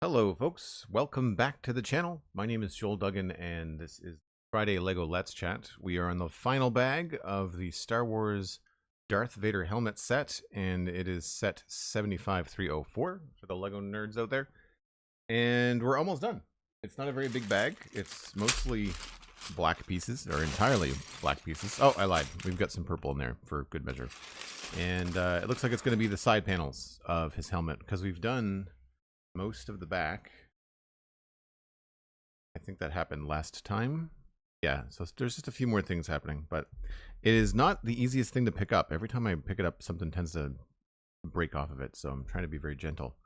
Hello folks, welcome back to the channel. My name is Joel Duggan and this is Friday LEGO Let's Chat. We are on the final bag of the Star Wars Darth Vader helmet set, and it is set 75304 for the LEGO nerds out there. And we're almost done. It's not a very big bag. It's mostly black pieces, or entirely black pieces. Oh, I lied. We've got some purple in there for good measure. And it looks like it's going to be the side panels of his helmet, because we've done most of the back. I think that happened last time. Yeah, so there's just a few more things happening, but it is not the easiest thing to pick up. Every time I pick it up, something tends to break off of it, so I'm trying to be very gentle.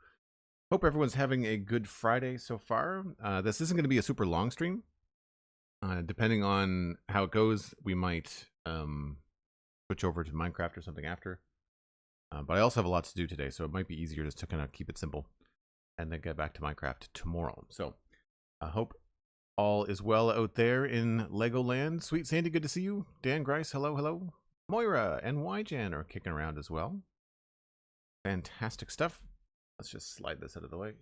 Hope everyone's having a good Friday so far. This isn't going to be a super long stream. Depending on how it goes, we might switch over to Minecraft or something after. But I also have a lot to do today, so it might be easier just to kind of keep it simple and then get back to Minecraft tomorrow. So I hope all is well out there in Legoland. SweetSandi, good to see you. Dan Grice, hello, hello. Moira and YJan are kicking around as well. Fantastic stuff. Let's just slide this out of the way.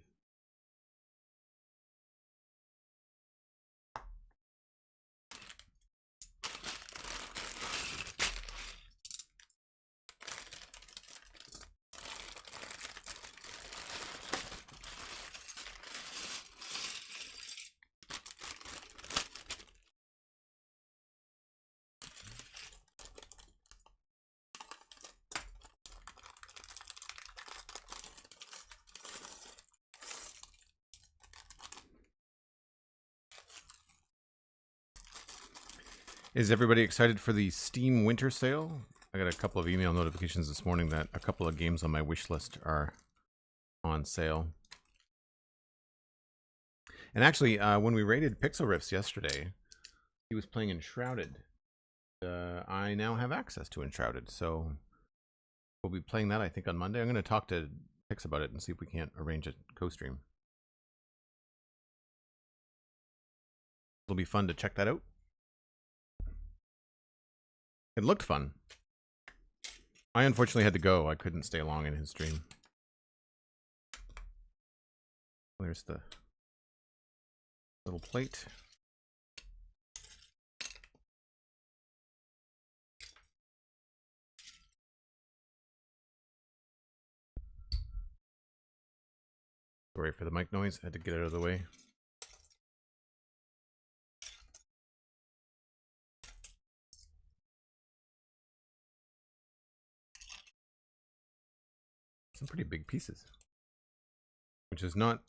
Is everybody excited for the Steam Winter Sale? I got a couple of email notifications this morning that a couple of games on my wish list are on sale. And actually, when we raided Pixel Riffs yesterday, he was playing Enshrouded. I now have access to Enshrouded, so we'll be playing that, I think, on Monday. I'm going to talk to Pix about it and see if we can't arrange a co-stream. It'll be fun to check that out. It looked fun. I unfortunately had to go. I couldn't stay long in his stream. There's the little plate. Sorry for the mic noise. I had to get it out of the way. Some pretty big pieces, which is not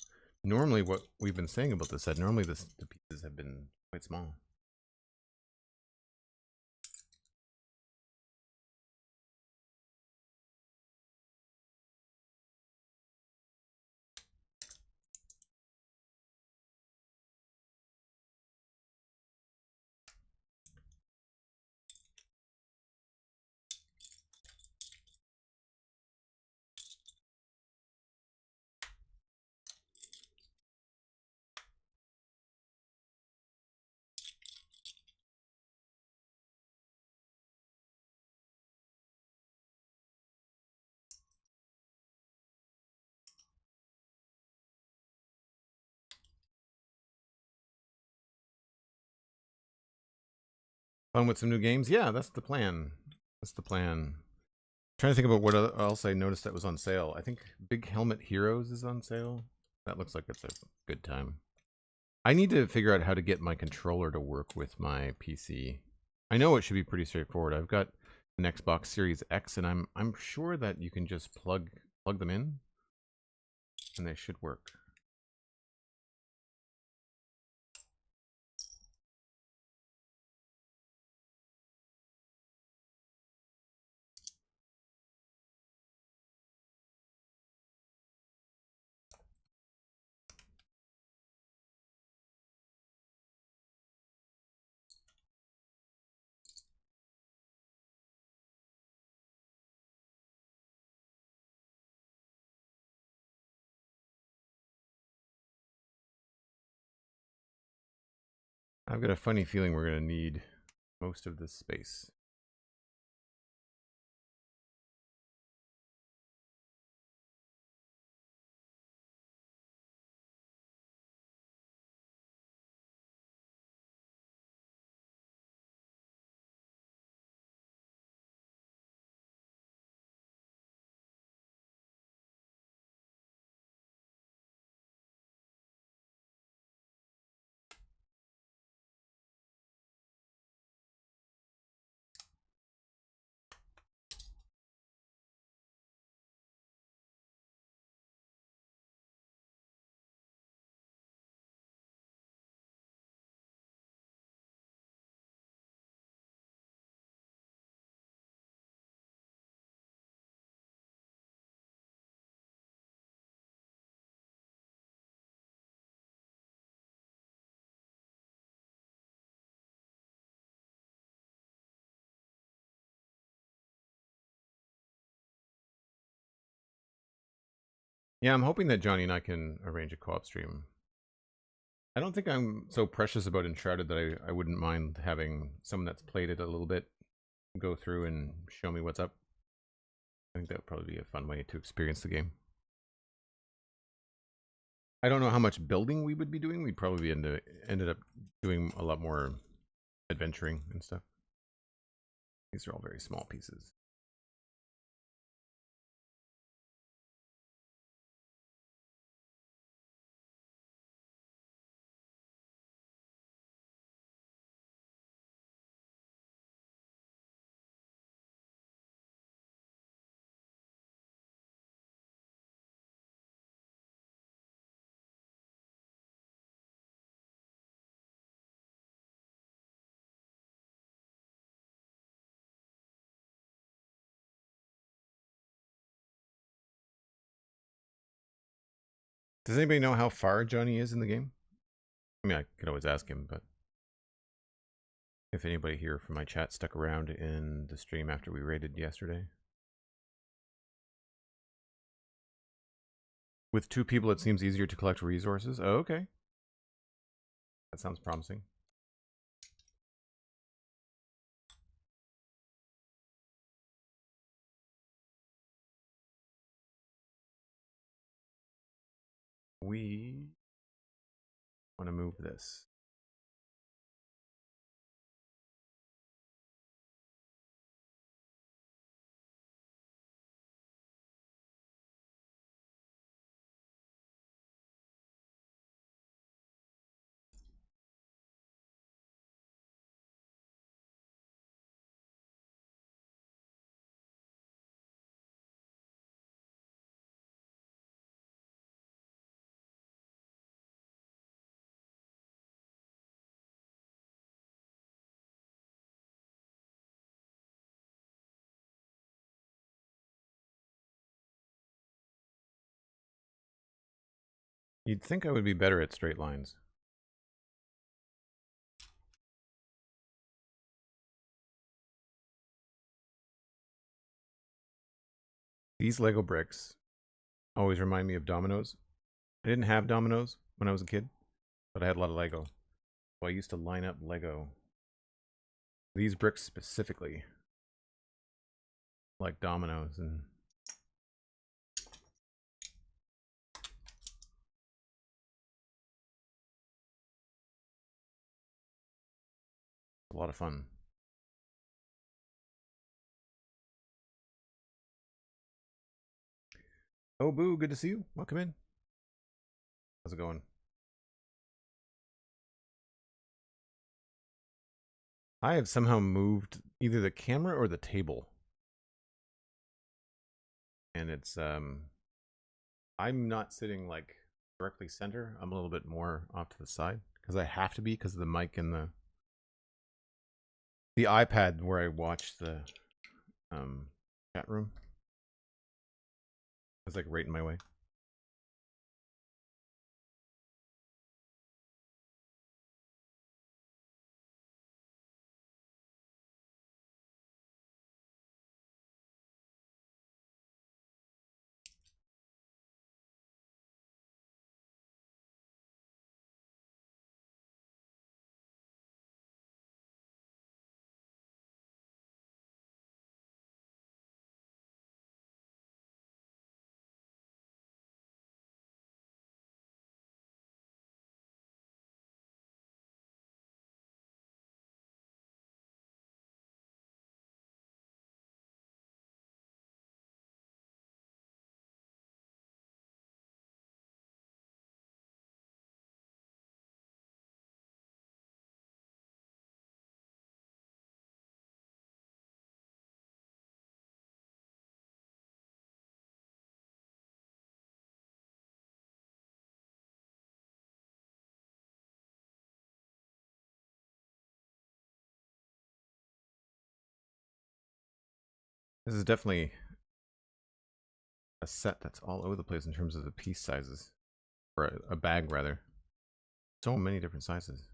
normally what we've been saying about this set. Normally the pieces have been quite small. Fun with some new games? Yeah, that's the plan. That's the plan. Trying to think about what else I noticed that was on sale. I think Big Helmet Heroes is on sale. That looks like it's a good time. I need to figure out how to get my controller to work with my PC. I know it should be pretty straightforward. I've got an Xbox Series X, and I'm sure that you can just plug them in, and they should work. I've got a funny feeling we're going to need most of this space. Yeah, I'm hoping that Johnny and I can arrange a co-op stream. I don't think I'm so precious about Uncharted that I wouldn't mind having someone that's played it a little bit go through and show me what's up. I think that would probably be a fun way to experience the game. I don't know how much building we would be doing. We'd probably be ended up doing a lot more adventuring and stuff. These are all very small pieces. Does anybody know how far Johnny is in the game? I mean, I could always ask him, but if anybody here from my chat stuck around in the stream after we raided yesterday. With 2 people, it seems easier to collect resources. Oh, okay. That sounds promising. We want to move this. You'd think I would be better at straight lines. These Lego bricks always remind me of dominoes. I didn't have dominoes when I was a kid, but I had a lot of Lego. So I used to line up Lego. These bricks specifically, like dominoes, and a lot of fun. Oh, Boo, good to see you. Welcome in. How's it going? I have somehow moved either the camera or the table. And it's, I'm not sitting like directly center. I'm a little bit more off to the side because I have to be because of the mic and the iPad where I watch the chat room. It's like right in my way. This is definitely a set that's all over the place in terms of the piece sizes. Or a bag, rather. So many different sizes.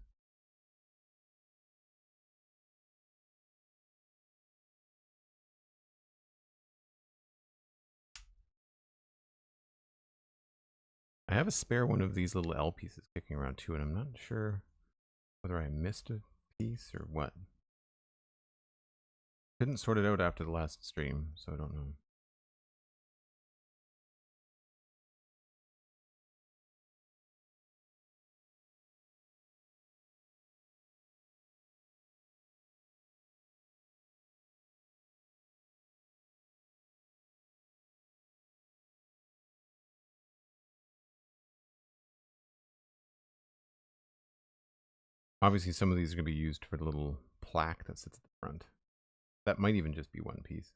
I have a spare one of these little L pieces kicking around too, and I'm not sure whether I missed a piece or what. Couldn't sort it out after the last stream, so I don't know. Obviously, some of these are going to be used for the little plaque that sits at the front. That might even just be one piece.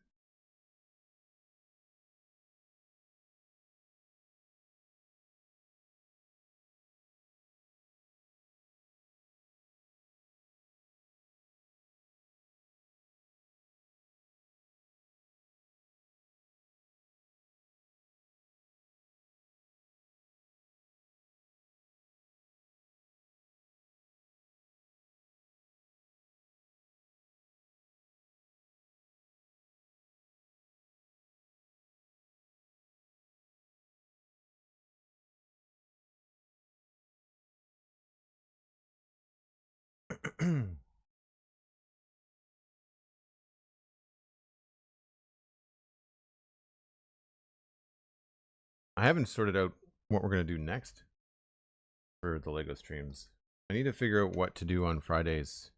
I haven't sorted out what we're going to do next for the LEGO streams. I need to figure out what to do on Fridays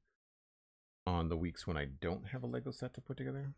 on the weeks when I don't have a LEGO set to put together.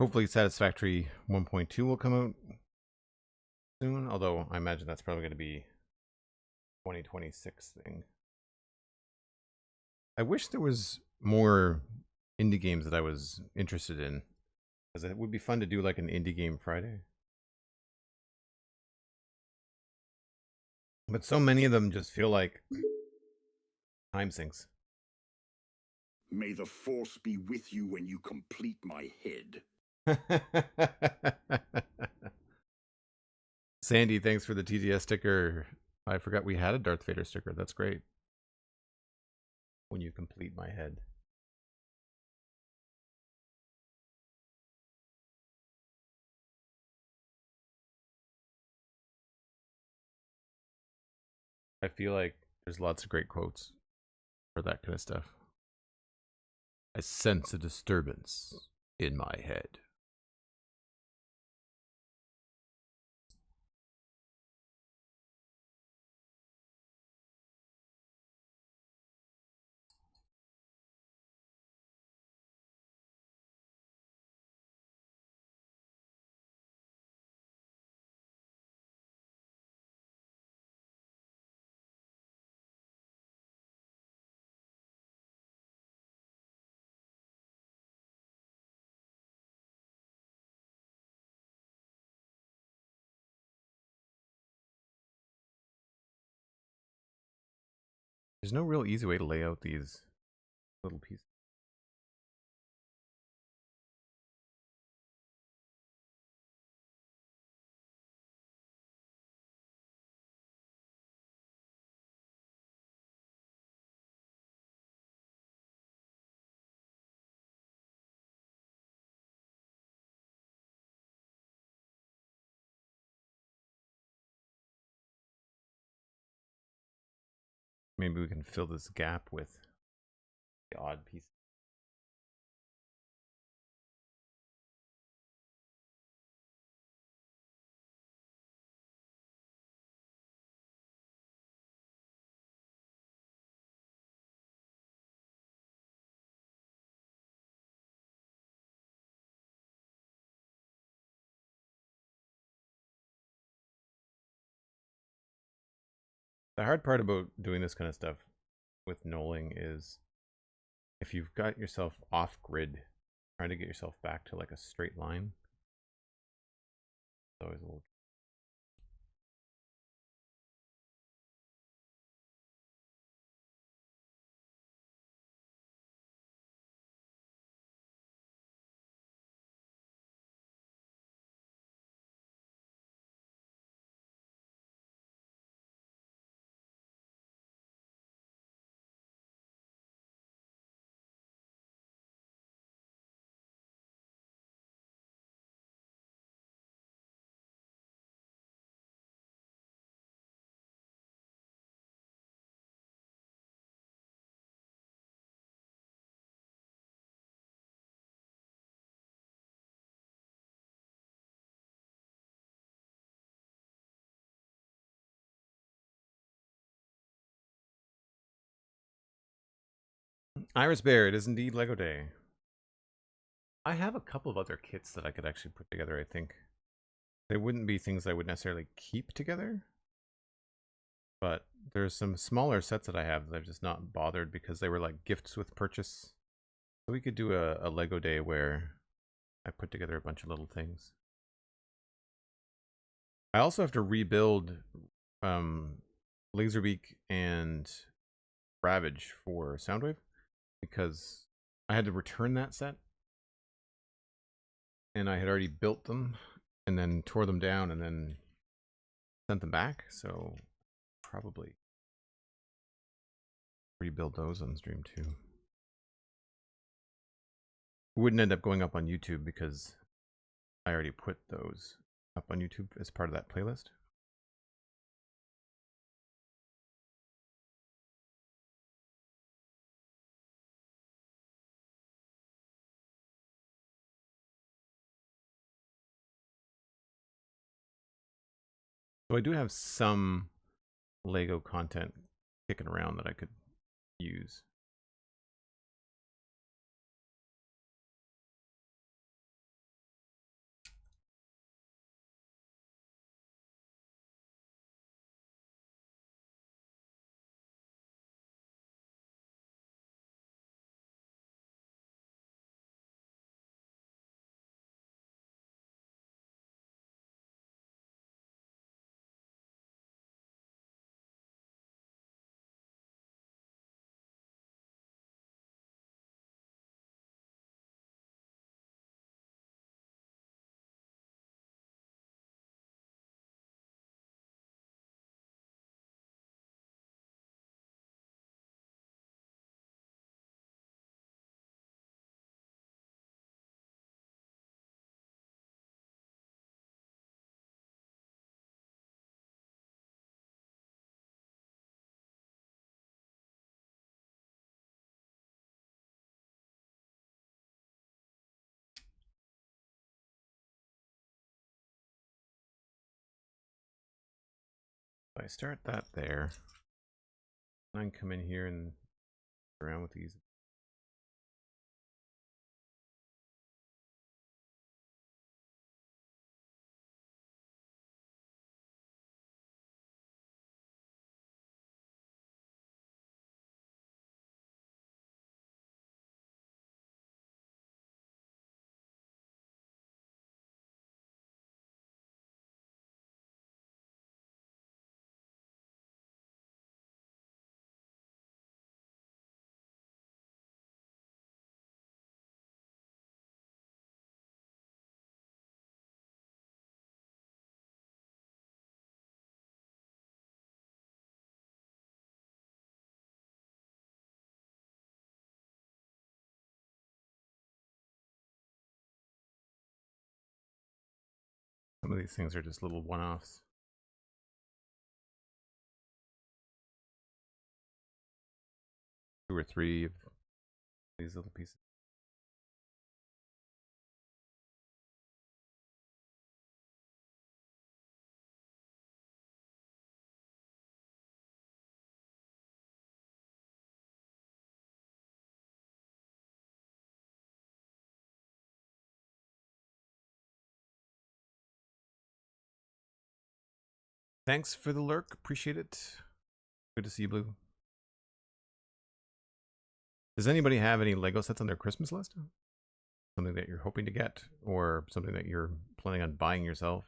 Hopefully Satisfactory 1.2 will come out soon, although I imagine that's probably going to be 2026 thing. I wish there was more indie games that I was interested in, because it would be fun to do like an indie game Friday. But so many of them just feel like time sinks. May the force be with you when you complete my head. Sandy, thanks for the TGS sticker. I forgot we had a Darth Vader sticker. That's great. When you complete my head. I feel like there's lots of great quotes for that kind of stuff. I sense a disturbance in my head. There's no real easy way to lay out these little pieces. Maybe we can fill this gap with the odd piece. The hard part about doing this kind of stuff with knolling is if you've got yourself off grid, trying to get yourself back to like a straight line. It's always a little. Iris Bear, it is indeed Lego Day. I have a couple of other kits that I could actually put together, I think. They wouldn't be things I would necessarily keep together. But there's some smaller sets that I have that I've just not bothered because they were like gifts with purchase. So we could do a Lego Day where I put together a bunch of little things. I also have to rebuild Laserbeak and Ravage for Soundwave because I had to return that set. And I had already built them and then tore them down and then sent them back. So probably rebuild those on stream too. Wouldn't end up going up on YouTube because I already put those up on YouTube as part of that playlist. So I do have some Lego content kicking around that I could use. So I start that there. And I can come in here and around with these. Some of these things are just little one-offs. Two or three of these little pieces. Thanks for the lurk. Appreciate it. Good to see you, Blue. Does anybody have any Lego sets on their Christmas list? Something that you're hoping to get, or something that you're planning on buying yourself?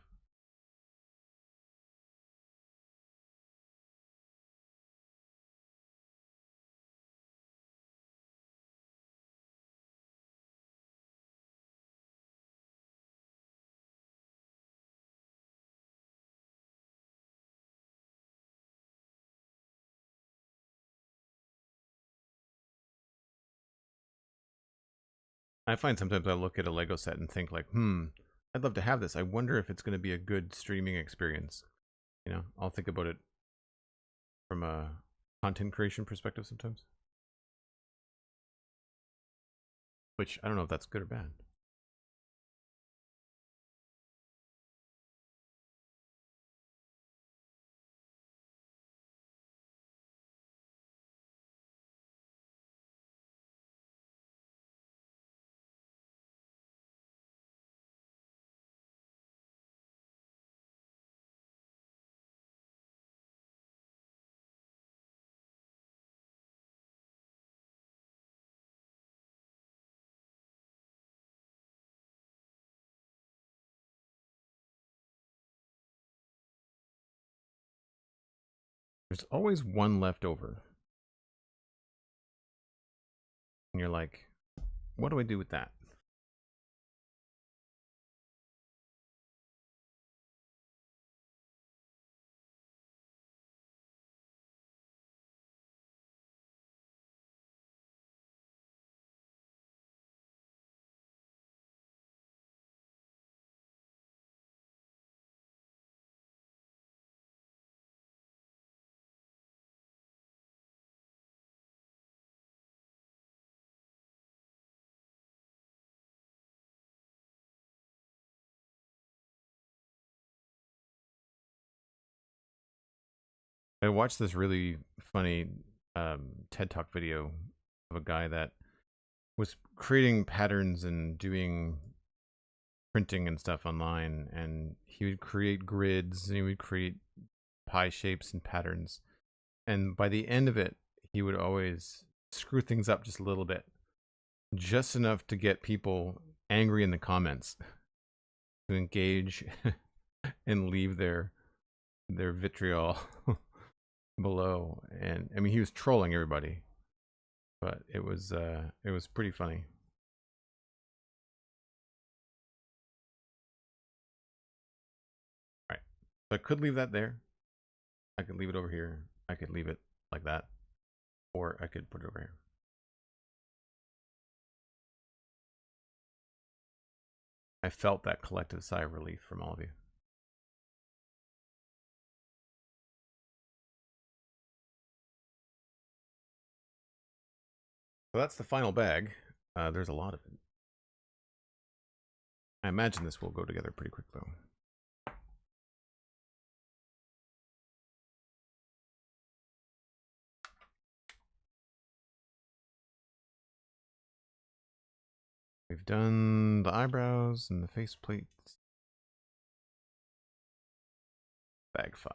I find sometimes I look at a Lego set and think like, I'd love to have this. I wonder if it's going to be a good streaming experience. You know, I'll think about it from a content creation perspective sometimes. Which, I don't know if that's good or bad. There's always one left over. And you're like, what do I do with that? I watched this really funny TED Talk video of a guy that was creating patterns and doing printing and stuff online, and he would create grids and he would create pie shapes and patterns, and by the end of it he would always screw things up just a little bit, just enough to get people angry in the comments to engage and leave their vitriol below. And I mean, he was trolling everybody, but it was pretty funny. All right, so I could leave that there. I could leave it over here. I could leave it like that, or I could put it over here. I felt that collective sigh of relief from all of you. So that's the final bag. There's a lot of it. I imagine this will go together pretty quick though. We've done the eyebrows and the face plates. Bag 5.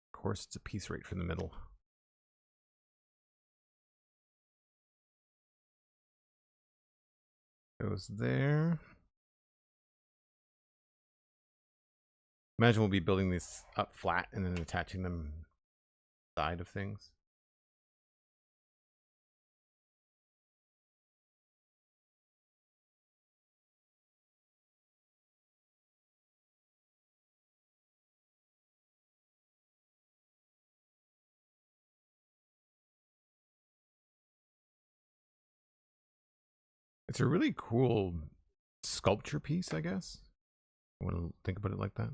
Of course, it's a piece right from the middle. Goes there. Imagine we'll be building these up flat and then attaching them side of things. It's a really cool sculpture piece, I guess. I want to think about it like that.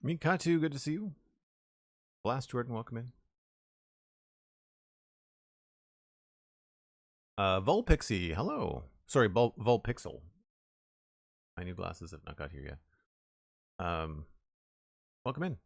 Mikatu, good to see you. Blast Jordan, welcome in. Volpixie, hello. Sorry, Volpixel. My new glasses have not got here yet. Welcome in.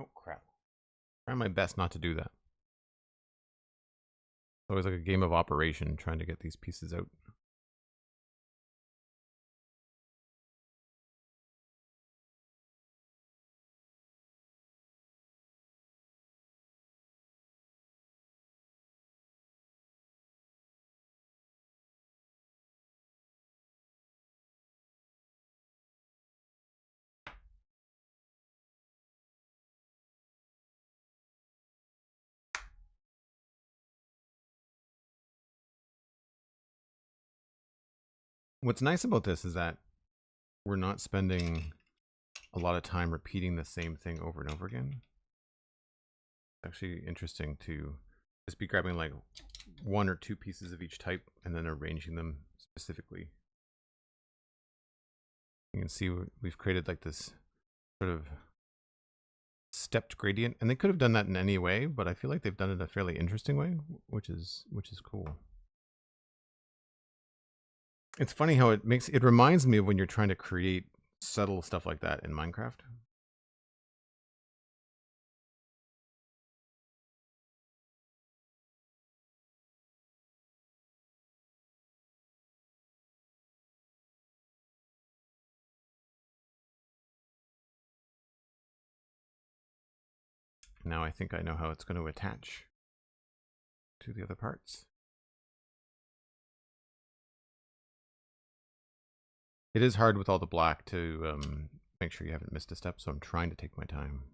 Oh crap. Trying my best not to do that. It's always like a game of operation trying to get these pieces out. What's nice about this is that we're not spending a lot of time repeating the same thing over and over again. It's actually interesting to just be grabbing like 1 or 2 pieces of each type and then arranging them specifically. You can see we've created like this sort of stepped gradient, and they could have done that in any way, but I feel like they've done it a fairly interesting way, which is cool. It's funny how it reminds me of when you're trying to create subtle stuff like that in Minecraft. Now I think I know how it's going to attach to the other parts. It is hard with all the black to make sure you haven't missed a step, so I'm trying to take my time.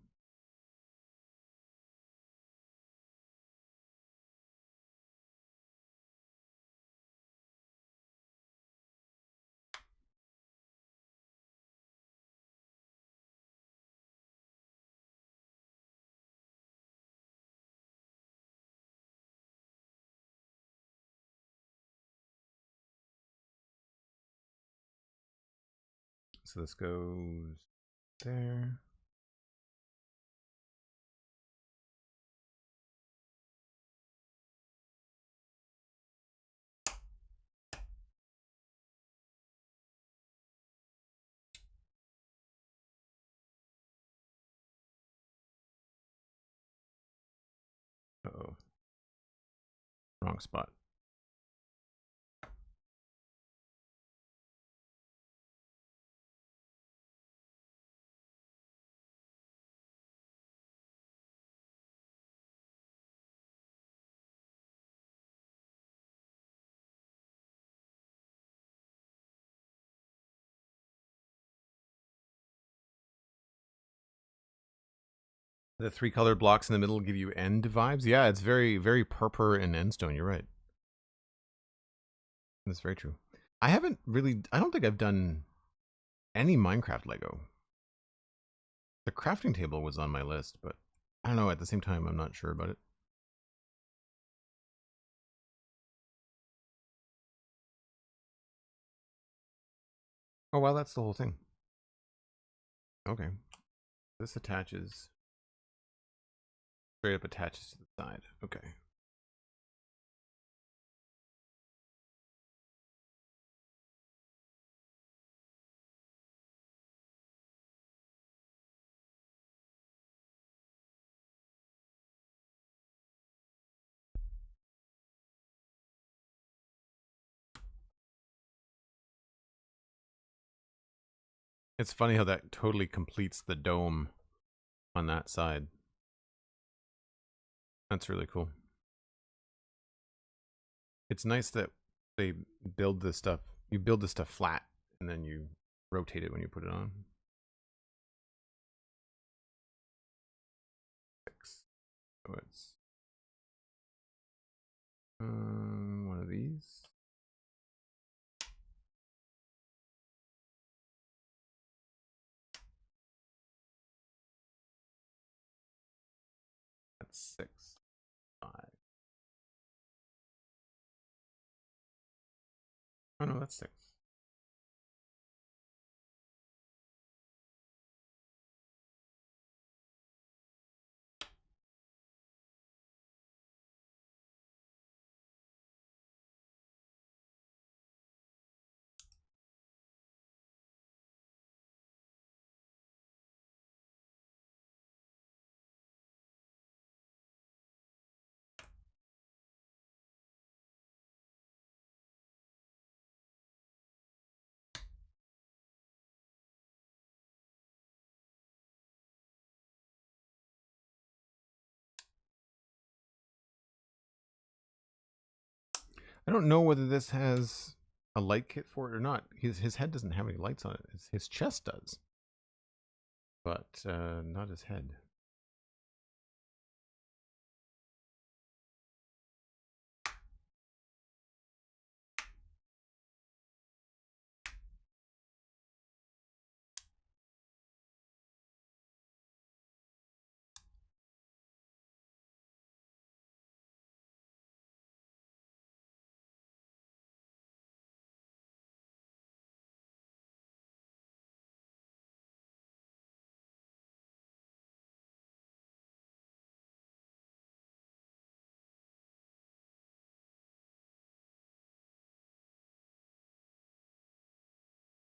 So this goes there. Uh-oh. Wrong spot. The 3 colored blocks in the middle give you end vibes. Yeah, it's very, very purple and endstone. You're right. That's very true. I don't think I've done any Minecraft Lego. The crafting table was on my list, but I don't know, at the same time, I'm not sure about it. Oh, well, that's the whole thing. Okay. This attaches. Straight up attaches to the side. Okay. It's funny how that totally completes the dome on that side. That's really cool. It's nice that they build this stuff. You build this stuff flat, and then you rotate it when you put it on. So it's one of these. That's 6, 5. Oh no, that's 6. I don't know whether this has a light kit for it or not. His head doesn't have any lights on it. His chest does, but not his head.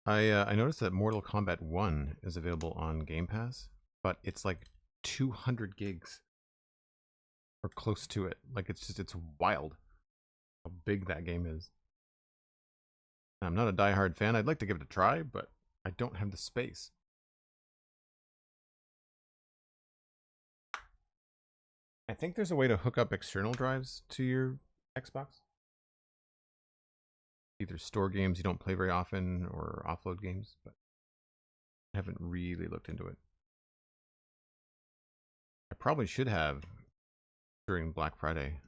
I noticed that Mortal Kombat 1 is available on Game Pass, but it's like 200 gigs or close to it. Like it's wild how big that game is. I'm not a diehard fan. I'd like to give it a try, but I don't have the space. I think there's a way to hook up external drives to your Xbox. Either store games you don't play very often or offload games, but I haven't really looked into it. I probably should have during Black Friday.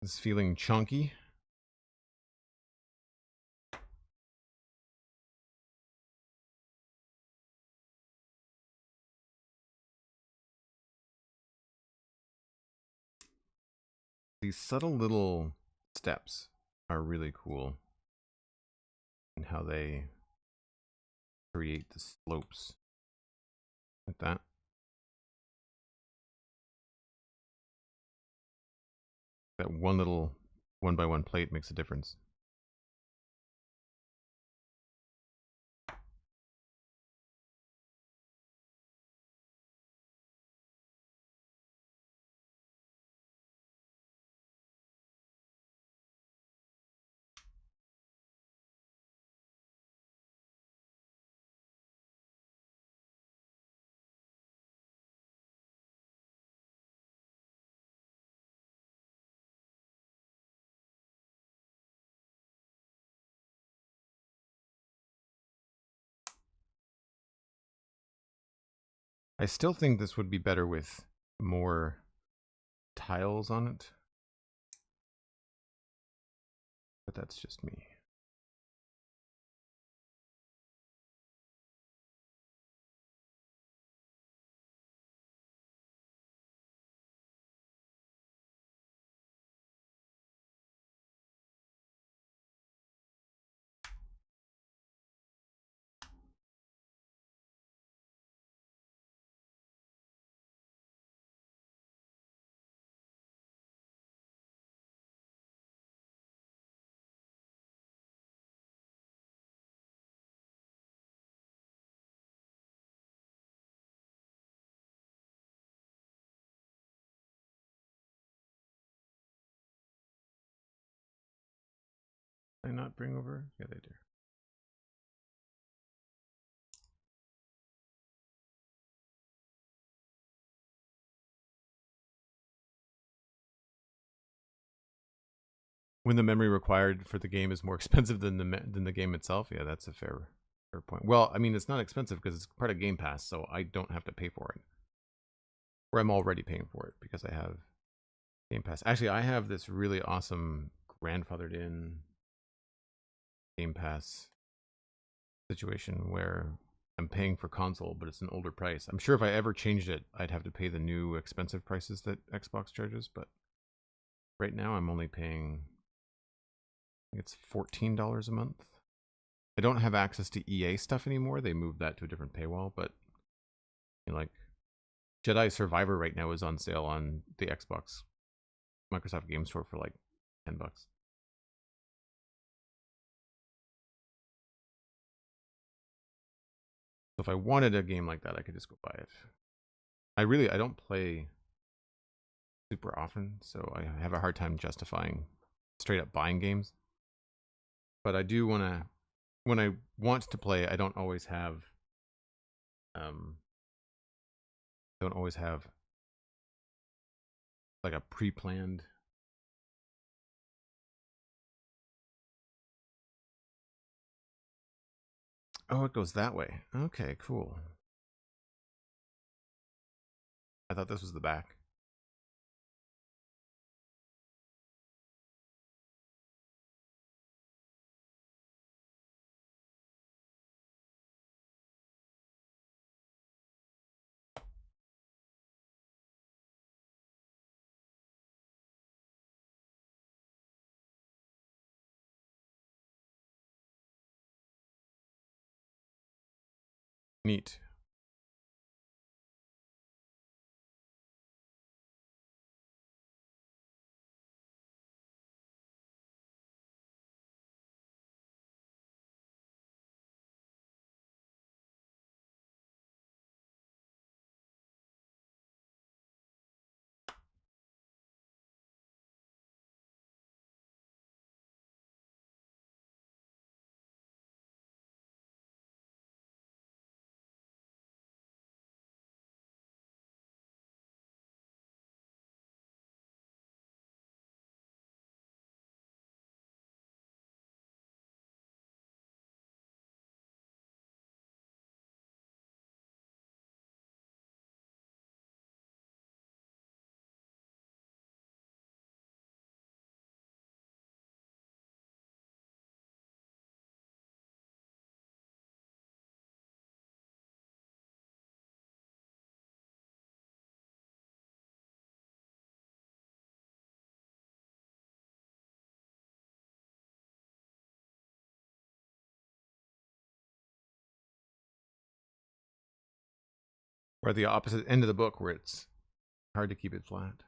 It's feeling chunky. These subtle little steps are really cool in how they create the slopes like that. That one little 1x1 plate makes a difference. I still think this would be better with more tiles on it, but that's just me. Did I not bring over? Yeah, they do. When the memory required for the game is more expensive than the game itself, yeah, that's a fair point. Well, I mean, it's not expensive because it's part of Game Pass, so I don't have to pay for it. Or I'm already paying for it because I have Game Pass. Actually, I have this really awesome grandfathered in Game Pass situation where I'm paying for console, but it's an older price. I'm sure if I ever changed it, I'd have to pay the new expensive prices that Xbox charges, but right now I'm only paying, I think it's $14 a month. I don't have access to EA stuff anymore. They moved that to a different paywall, but you know, like Jedi Survivor right now is on sale on the Xbox Microsoft Game Store for like $10. So if I wanted a game like that, I could just go buy it. I don't play super often, so I have a hard time justifying straight up buying games. But I do want to, when I want to play, I don't always have like a pre-planned. Oh, it goes that way. Okay, cool. I thought this was the back. Neat. Or the opposite end of the book where it's hard to keep it flat.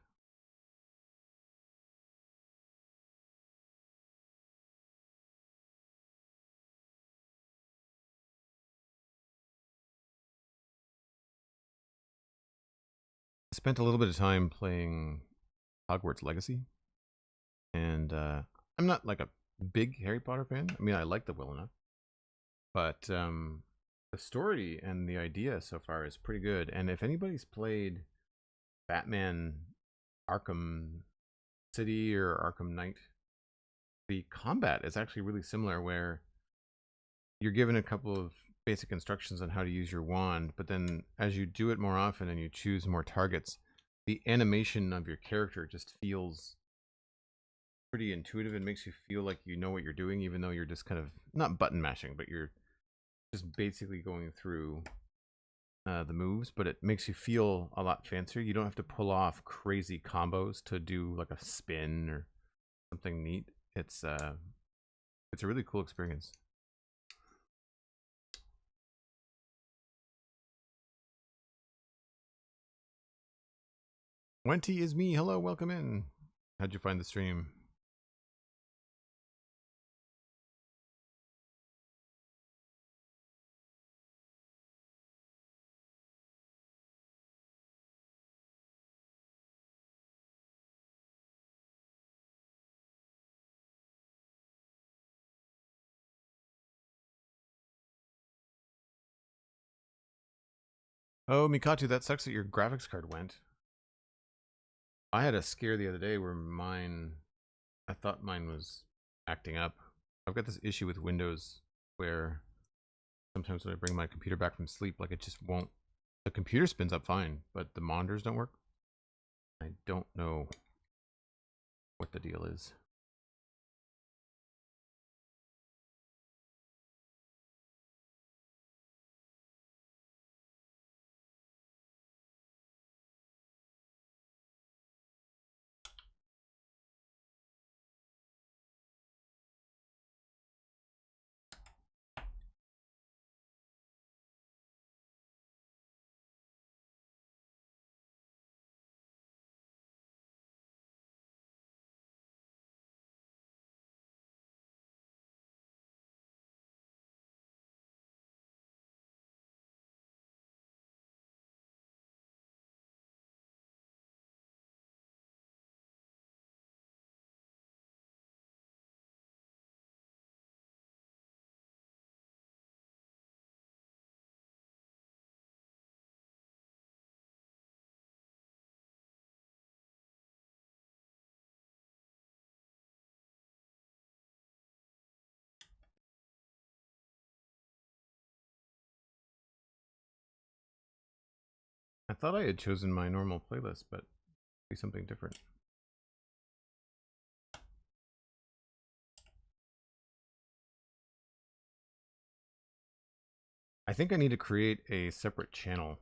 I spent a little bit of time playing Hogwarts Legacy, and I'm not like a big Harry Potter fan. I mean, I like the well enough, but the story and the idea so far is pretty good. And if anybody's played Batman Arkham City or Arkham Knight, the combat is actually really similar, where you're given a couple of basic instructions on how to use your wand, but then as you do it more often and you choose more targets, the animation of your character just feels pretty intuitive and makes you feel like you know what you're doing, even though you're just kind of not button mashing, but you're just basically going through the moves. But it makes you feel a lot fancier. You don't have to pull off crazy combos to do like a spin or something neat. It's a really cool experience. Wenty is me. Hello, welcome in. How'd you find the stream? Oh, Mikatu, that sucks that your graphics card went. I had a scare the other day where I thought mine was acting up. I've got this issue with Windows where sometimes when I bring my computer back from sleep, like it just won't, the computer spins up fine, but the monitors don't work. I don't know what the deal is. I thought I had chosen my normal playlist, but be something different. I think I need to create a separate channel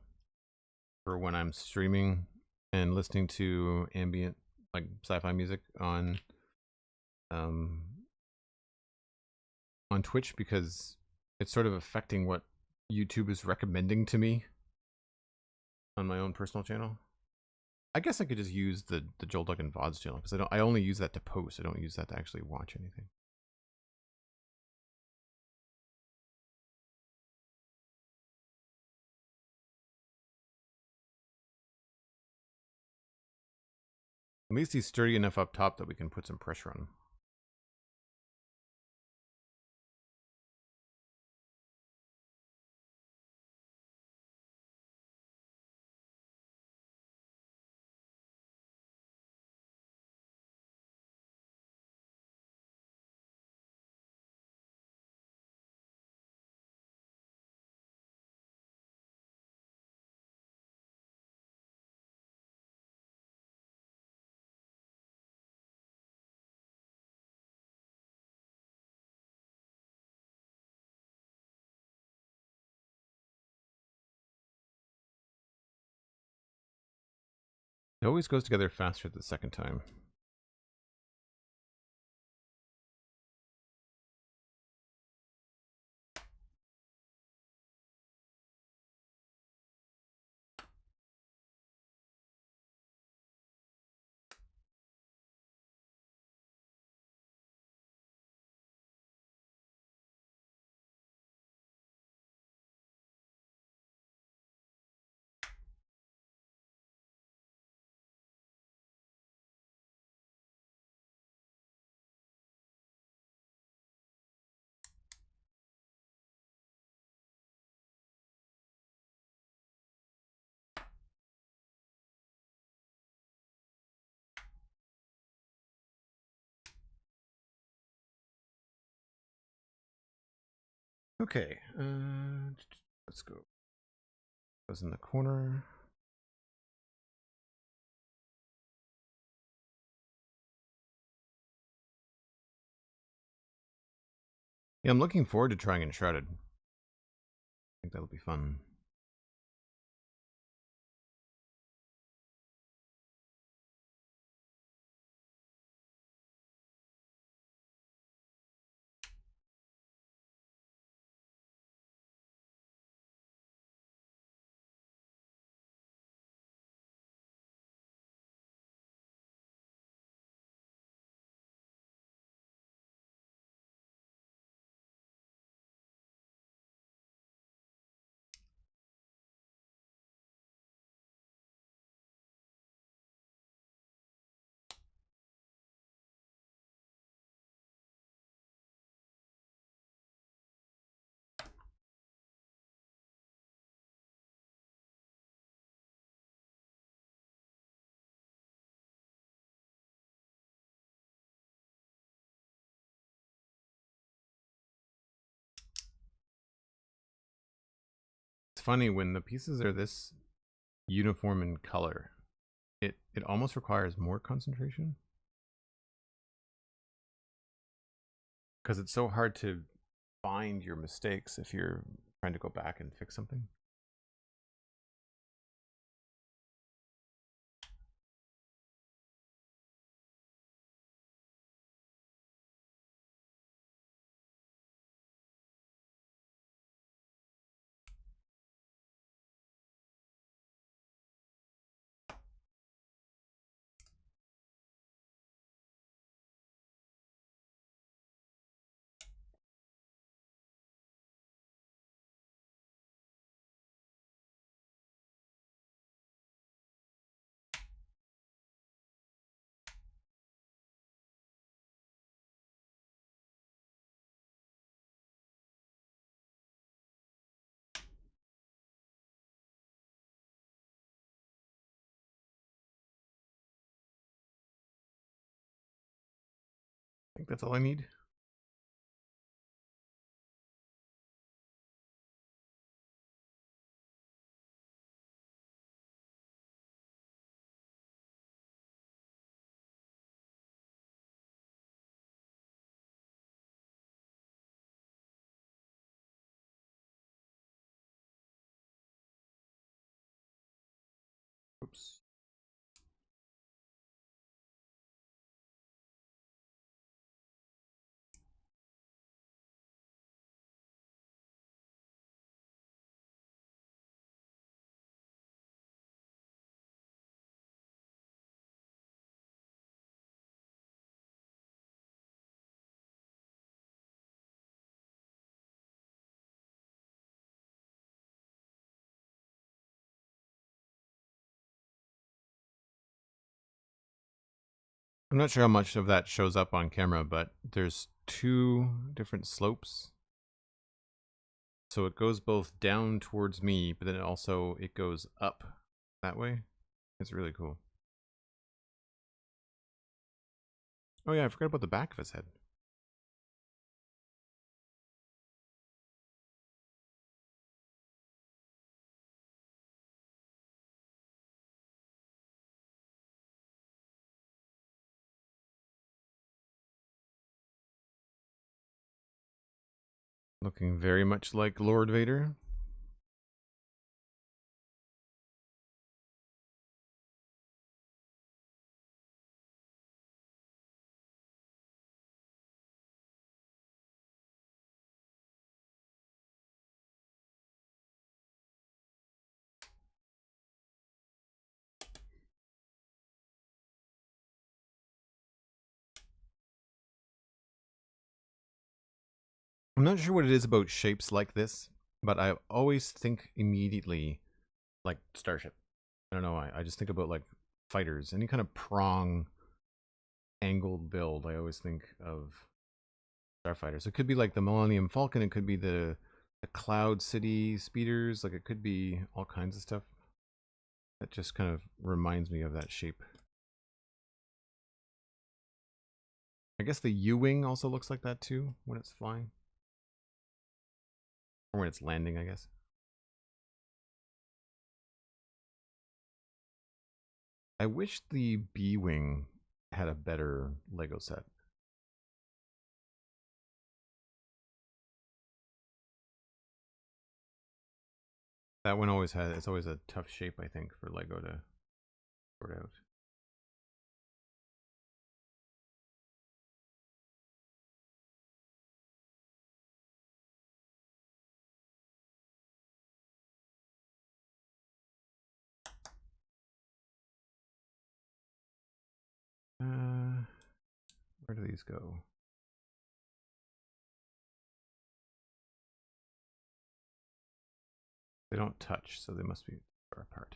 for when I'm streaming and listening to ambient, like sci-fi music on Twitch, because it's sort of affecting what YouTube is recommending to me on my own personal channel. I guess I could just use the Joel Duggan VODs channel because I only use that to post. I don't use that to actually watch anything. At least he's sturdy enough up top that we can put some pressure on him. It always goes together faster the second time. Okay, let's go. Goes in the corner. Yeah, I'm looking forward to trying Enshrouded. I think that'll be fun. funny when the pieces are this uniform in color. It almost requires more concentration. Because it's so hard to find your mistakes if you're trying to go back and fix something. I think that's all I need. Oops. I'm not sure how much of that shows up on camera, but there's two different slopes. So it goes both down towards me, but then also it goes up that way. It's really cool. Oh yeah, I forgot about the back of his head. Looking very much like Lord Vader. I'm not sure what it is about shapes like this, but I always think immediately like Starship. I don't know why. I just think about like fighters. Any kind of prong angled build, I always think of starfighters. It could be like the Millennium Falcon, it could be the Cloud City speeders, like it could be all kinds of stuff. That just kind of reminds me of that shape. I guess the U-wing also looks like that too when it's flying. Or when it's landing, I guess. I wish the B-wing had a better Lego set. That one always has, it's always a tough shape, I think, for Lego to sort out. Where do these go? They don't touch, so they must be far apart.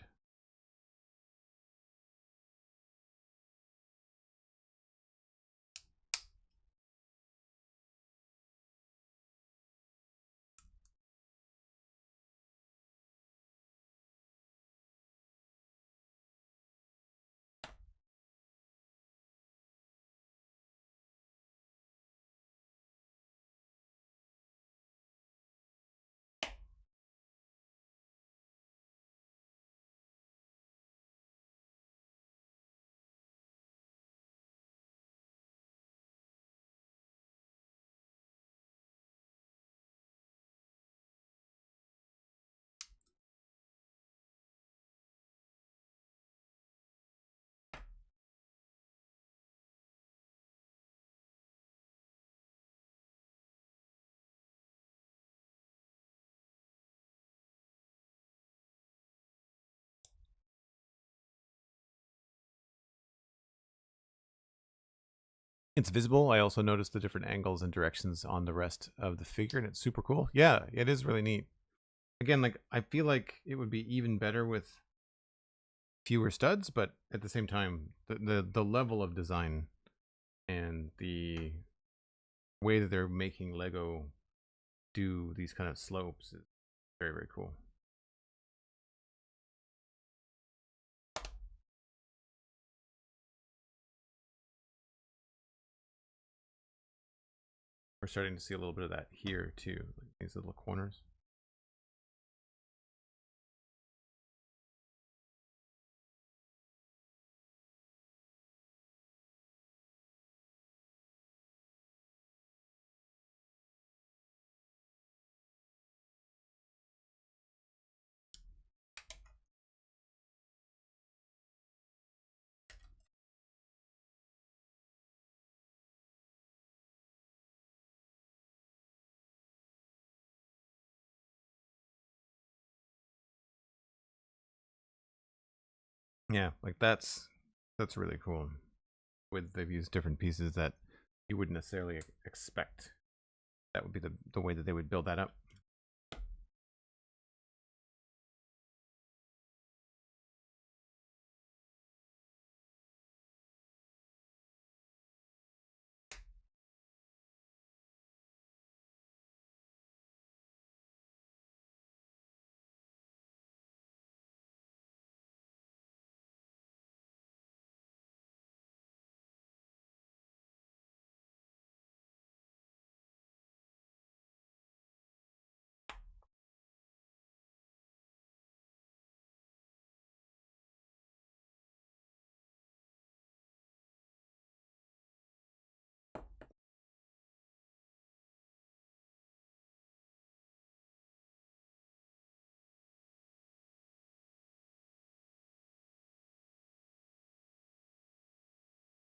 It's visible. I also noticed the different angles and directions on the rest of the figure, and it's super cool. Yeah, it is really neat. Again, like I feel like it would be even better with fewer studs, but at the same time, the level of design and the way that they're making Lego do these kind of slopes is very, very cool. We're starting to see a little bit of that here too, like these little corners. Yeah, like that's really cool. With they've used different pieces that you wouldn't necessarily expect. That would be the way that they would build that up.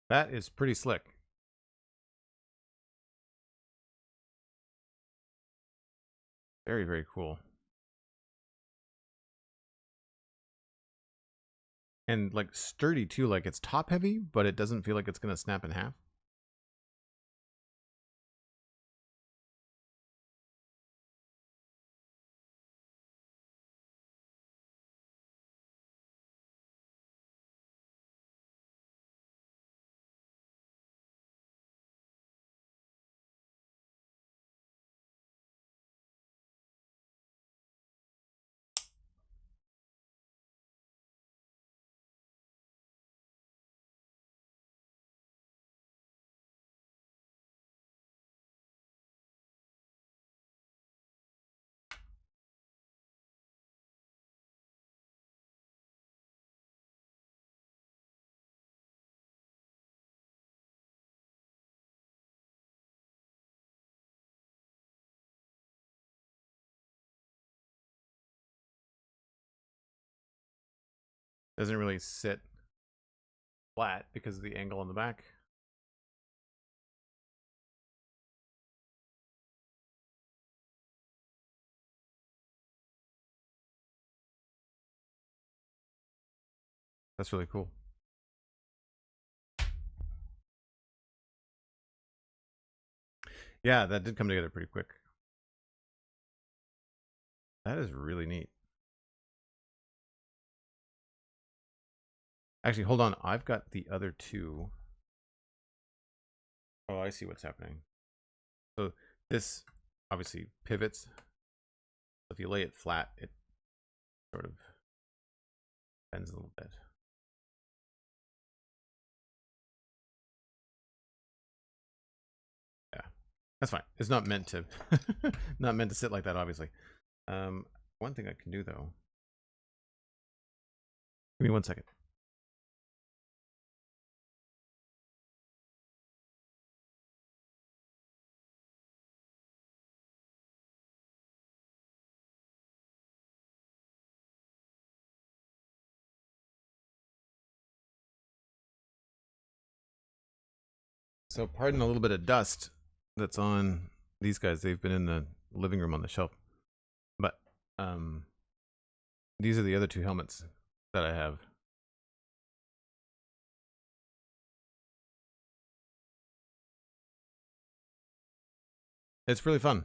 That is pretty slick. Very, very cool. And like sturdy too, like it's top heavy, but it doesn't feel like it's gonna snap in half. Doesn't really sit flat because of the angle on the back. That's really cool. Yeah, that did come together pretty quick. That is really neat. Actually, hold on. I've got the other two. Oh, I see what's happening. So this obviously pivots. If you lay it flat, it sort of bends a little bit. Yeah, that's fine. It's not meant to, not meant to sit like that, obviously. One thing I can do though. Give me 1 second. So pardon a little bit of dust that's on these guys. They've been in the living room on the shelf. But these are the other two helmets that I have. It's really fun.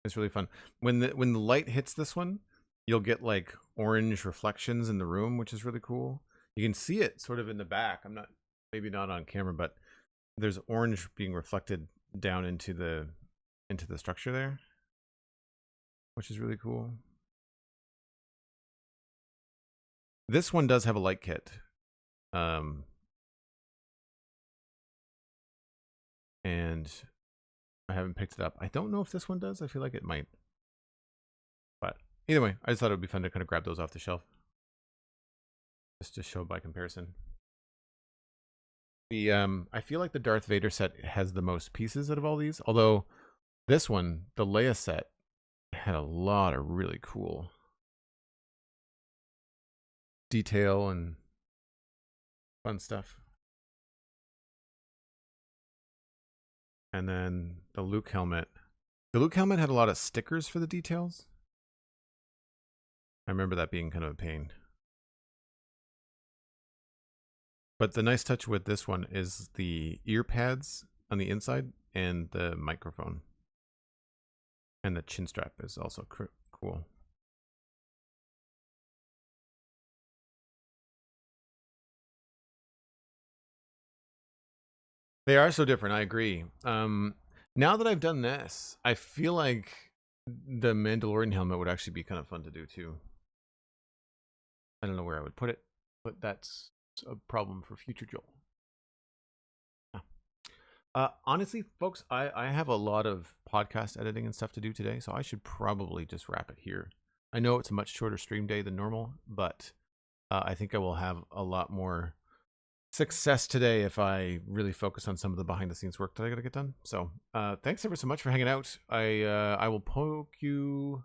It's really fun. When the light hits this one, you'll get like orange reflections in the room, which is really cool. You can see it sort of in the back. Maybe not on camera, but there's orange being reflected down into the structure there, which is really cool. This one does have a light kit. And I haven't picked it up. I don't know if this one does. I feel like it might. But either way, I just thought it would be fun to kind of grab those off the shelf. Just to show by comparison. I feel like the Darth Vader set has the most pieces out of all these. Although this one, the Leia set, had a lot of really cool detail and fun stuff. And then the Luke helmet. The Luke helmet had a lot of stickers for the details. I remember that being kind of a pain. But the nice touch with this one is the ear pads on the inside and the microphone. And the chin strap is also cool. They are so different, I agree. Now that I've done this, I feel like the Mandalorian helmet would actually be kind of fun to do too. I don't know where I would put it, but that's a problem for future Joel. Honestly, folks, I have a lot of podcast editing and stuff to do today, so I should probably just wrap it here. I know it's a much shorter stream day than normal, but I think I will have a lot more success today if I really focus on some of the behind the scenes work that I gotta get done. So thanks ever so much for hanging out. I will poke you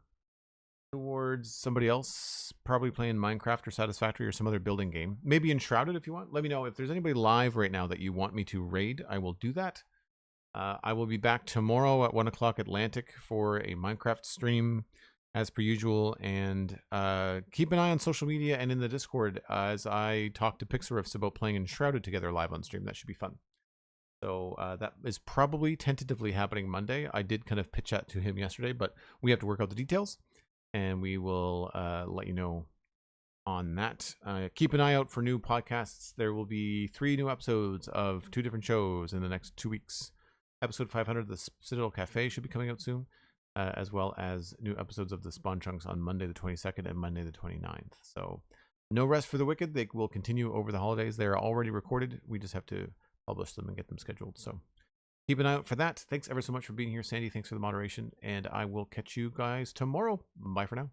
towards somebody else probably playing Minecraft or Satisfactory or some other building game, maybe Enshrouded if you want. Let me know if there's anybody live right now that you want me to raid. I will do that. I will be back tomorrow at 1 o'clock Atlantic for a Minecraft stream as per usual, and keep an eye on social media and in the Discord as I talk to Pixarifs about playing Enshrouded together live on stream. That should be fun. So that is probably tentatively happening Monday. I did kind of pitch that to him yesterday, but we have to work out the details, and we will let you know on that. Keep an eye out for new podcasts. There will be 3 new episodes of 2 different shows in the next 2 weeks. Episode 500, the Citadel Cafe, should be coming out soon. As well as new episodes of the Spawn Chunks on Monday the 22nd and Monday the 29th. So no rest for the wicked. They will continue over the holidays. They are already recorded. We just have to publish them and get them scheduled. So keep an eye out for that. Thanks ever so much for being here, Sandy. Thanks for the moderation. And I will catch you guys tomorrow. Bye for now.